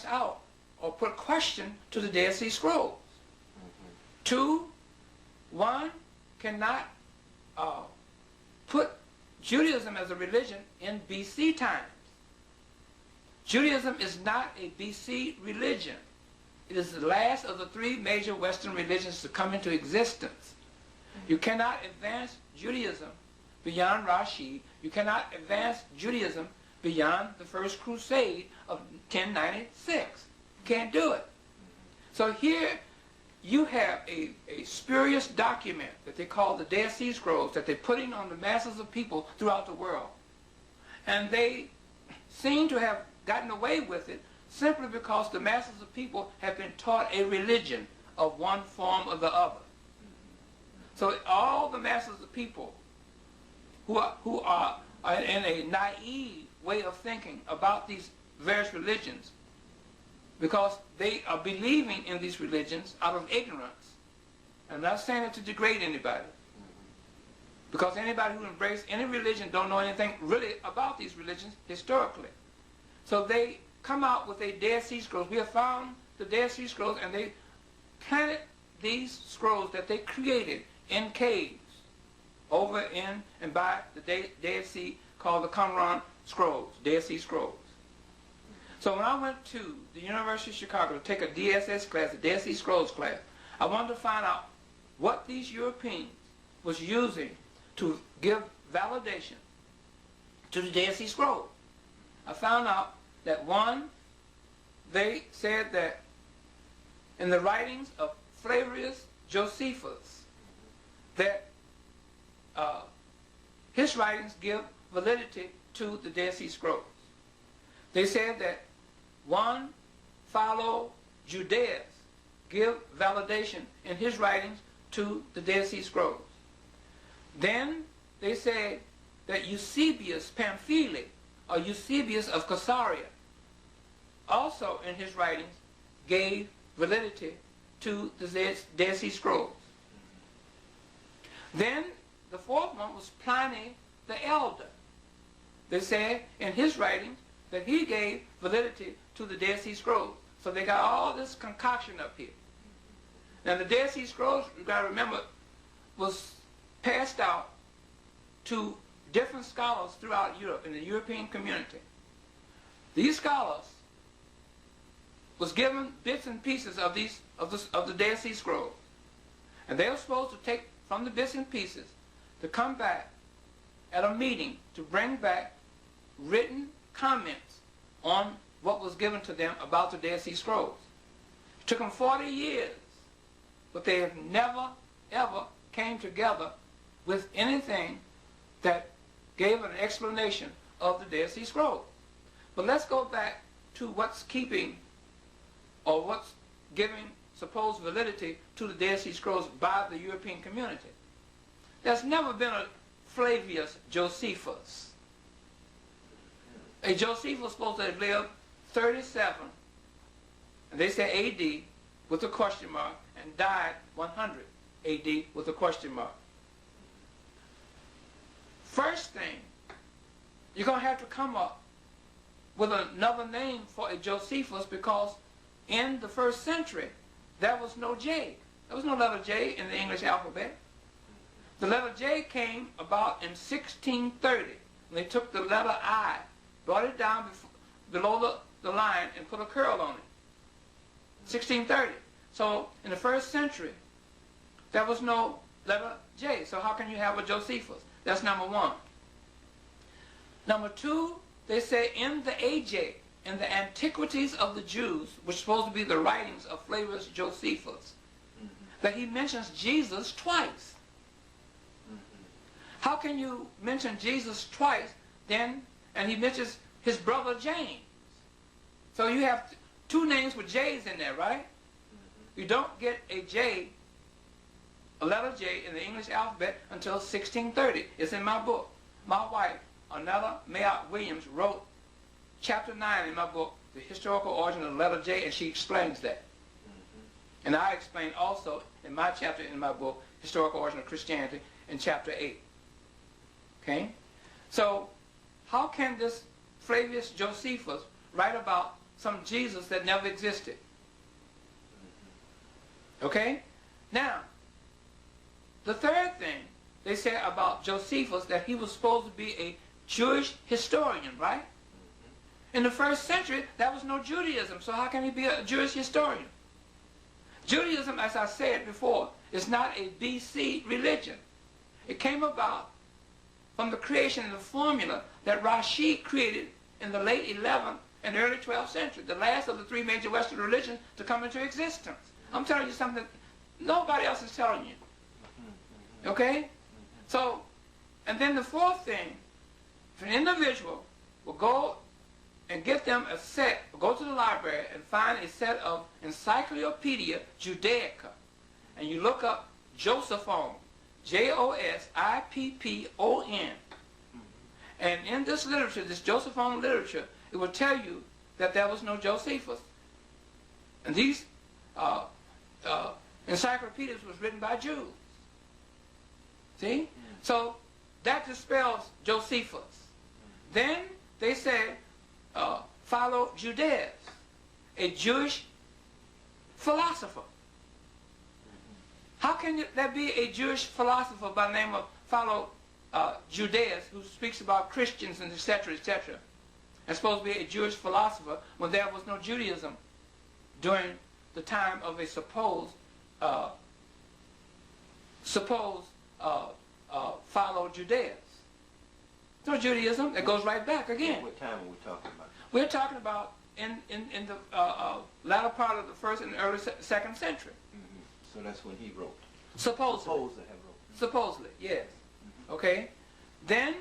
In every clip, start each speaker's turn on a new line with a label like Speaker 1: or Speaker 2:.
Speaker 1: out or put question to the Dead Sea Scrolls. Two, one cannot put Judaism as a religion in BC times. Judaism is not a BC religion. It is the last of the three major Western religions to come into existence. You cannot advance Judaism beyond Rashid. You cannot advance Judaism beyond the First Crusade of 1096. Can't do it. So here you have a spurious document that they call the Dead Sea Scrolls that they're putting on the masses of people throughout the world. And they seem to have gotten away with it simply because the masses of people have been taught a religion of one form or the other. So all the masses of people who are in a naive way of thinking about these various religions, because they are believing in these religions out of ignorance. I'm not saying it to degrade anybody, because anybody who embraces any religion don't know anything really about these religions historically. So they come out with a Dead Sea Scrolls. We have found the Dead Sea Scrolls, and they planted these scrolls that they created in caves over in and by the Dead Sea, called the Qumran Scrolls, Dead Sea Scrolls. So when I went to the University of Chicago to take a DSS class, a Dead Sea Scrolls class, I wanted to find out what these Europeans was using to give validation to the Dead Sea Scrolls. I found out that one, they said that in the writings of Flavius Josephus, that his writings give validity to the Dead Sea Scrolls. They said that one, Philo Judaeus, give validation in his writings to the Dead Sea Scrolls. Then they said that Eusebius Pamphili, or Eusebius of Caesarea, also in his writings gave validity to the Dead Sea Scrolls. Then the fourth one was Pliny the Elder. They said in his writings that he gave validity to the Dead Sea Scrolls. So they got all this concoction up here. Now the Dead Sea Scrolls, you got to remember, was passed out to different scholars throughout Europe, in the European community. These scholars was given bits and pieces of the Dead Sea Scrolls, and they were supposed to take from the bits and pieces to come back at a meeting to bring back written comments on what was given to them about the Dead Sea Scrolls. It took them 40 years, but they have never, ever came together with anything that gave an explanation of the Dead Sea Scrolls. But let's go back to what's keeping, or what's giving supposed validity to the Dead Sea Scrolls by the European community. There's never been a Flavius Josephus. A Josephus was supposed to have lived 37, and they say AD with a question mark, and died 100 AD with a question mark. First thing, you're going to have to come up with another name for a Josephus, because in the first century, there was no J. There was no letter J in the English alphabet. The letter J came about in 1630. When they took the letter I, brought it down below the line, and put a curl on it. 1630. So in the first century, there was no letter J. So how can you have a Josephus? That's number one. Number two, they say in the AJ, in the Antiquities of the Jews, which is supposed to be the writings of Flavius Josephus, that he mentions Jesus twice. How can you mention Jesus twice then, and he mentions his brother James? So you have two names with J's in there, right? You don't get a J, a letter J in the English alphabet until 1630. It's in my book. My wife, Anella Mayotte Williams, wrote chapter 9 in my book, The Historical Origin of the Letter J, and she explains that. And I explain also in my chapter in my book, Historical Origin of Christianity, in chapter 8. Okay? So, how can this Flavius Josephus write about some Jesus that never existed. Okay? Now, the third thing they say about Josephus, that he was supposed to be a Jewish historian, right? In the first century, there was no Judaism, so how can he be a Jewish historian? Judaism, as I said before, is not a BC religion. It came about from the creation of the formula that Rashi created in the late 11th and early 12th century, the last of the three major Western religions to come into existence. I'm telling you something nobody else is telling you. Okay? So, and then the fourth thing, if an individual will go and get them a set, go to the library and find a set of Encyclopedia Judaica, and you look up Josephon, J-O-S-I-P-P-O-N, and in this literature, this Josephon literature, it will tell you that there was no Josephus. And these encyclopedias was written by Jews. See? So that dispels Josephus. Then they say, follow Judaeus, a Jewish philosopher. How can there be a Jewish philosopher by the name of follow Judaeus, who speaks about Christians and etc., etc., and supposed to be a Jewish philosopher when there was no Judaism during the time of a supposed follow Judaeus? No Judaism. It goes right back again.
Speaker 2: What time are we talking about?
Speaker 1: We're talking about in the latter part of the first and early second century.
Speaker 2: So that's when he wrote.
Speaker 1: Supposedly.
Speaker 2: Supposed to have wrote.
Speaker 1: Supposedly, yes. Okay. Then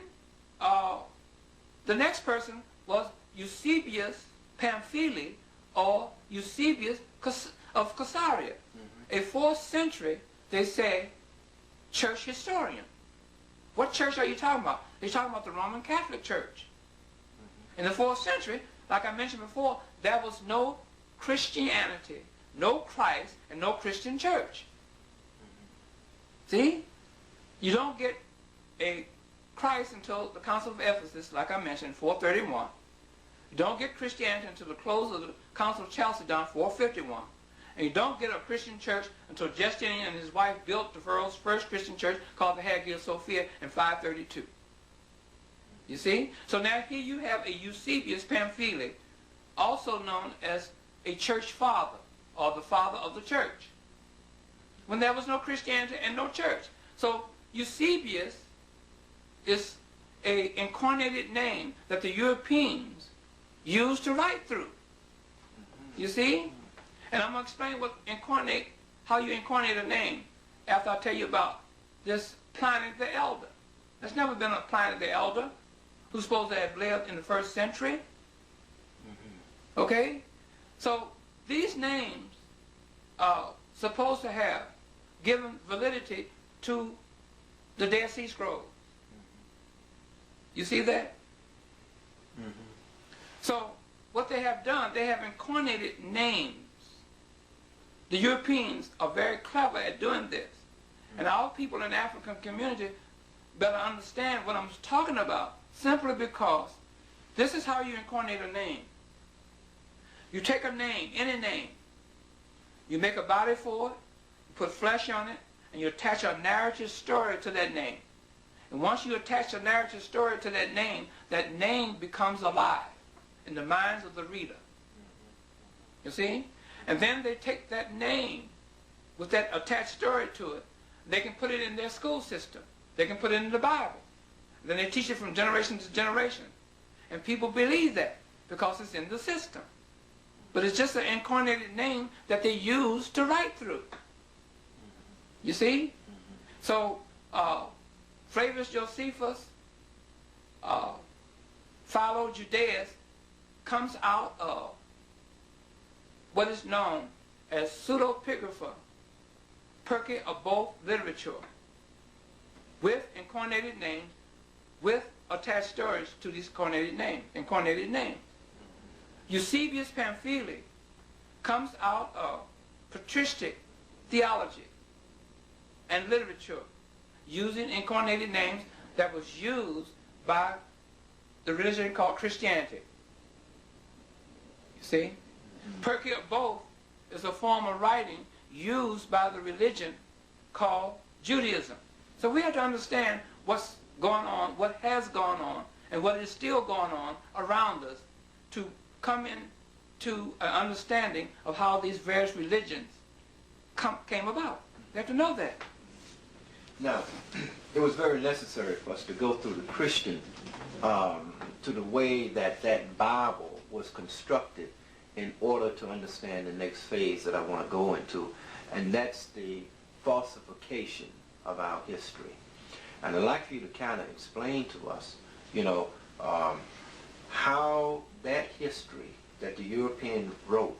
Speaker 1: the next person was Eusebius Pamphili, or Eusebius of Caesarea, a 4th century, they say, church historian. What church are you talking about? They're talking about the Roman Catholic Church. In the 4th century, like I mentioned before, there was no Christianity, no Christ, and no Christian church. See? You don't get a Christ until the Council of Ephesus, like I mentioned, 431. You don't get Christianity until the close of the Council of Chalcedon, 451. And you don't get a Christian church until Justinian and his wife built the world's first Christian church called the Hagia Sophia in 532. You see? So now here you have a Eusebius Pamphili, also known as a church father, or the father of the church, when there was no Christianity and no church. So Eusebius is an incarnated name that the Europeans used to write through. You see? And I'm going to explain how you incarnate a name after I tell you about this Pliny the Elder. There's never been a Pliny the Elder who's supposed to have lived in the 1st century. Okay? So these names are supposed to have given validity to the Dead Sea Scrolls. You see that? So what they have done, they have incarnated names. The Europeans are very clever at doing this. And our people in the African community better understand what I'm talking about, simply because this is how you incarnate a name. You take a name, any name, you make a body for it, you put flesh on it, and you attach a narrative story to that name. And once you attach a narrative story to that name becomes alive in the minds of the reader. You see? And then they take that name with that attached story to it. They can put it in their school system. They can put it in the Bible. Then they teach it from generation to generation. And people believe that because it's in the system. But it's just an incarnated name that they use to write through. You see? So, Flavius Josephus, Philo Judaeus, comes out of what is known as pseudepigrapha, perky of both literature, with incarnated names, with attached stories to these incarnated names. Eusebius Pamphili comes out of patristic theology and literature, using incarnated names that was used by the religion called Christianity. You See? Perkier both is a form of writing used by the religion called Judaism. So we have to understand what's going on, what has gone on, and what is still going on around us to come into an understanding of how these various religions came about. We have to know that.
Speaker 2: Now, it was very necessary for us to go through the Christian, to the way that that Bible was constructed in order to understand the next phase that I want to go into, and that's the falsification of our history. And I'd like for you to kind of explain to us, you know, how that history that the Europeans wrote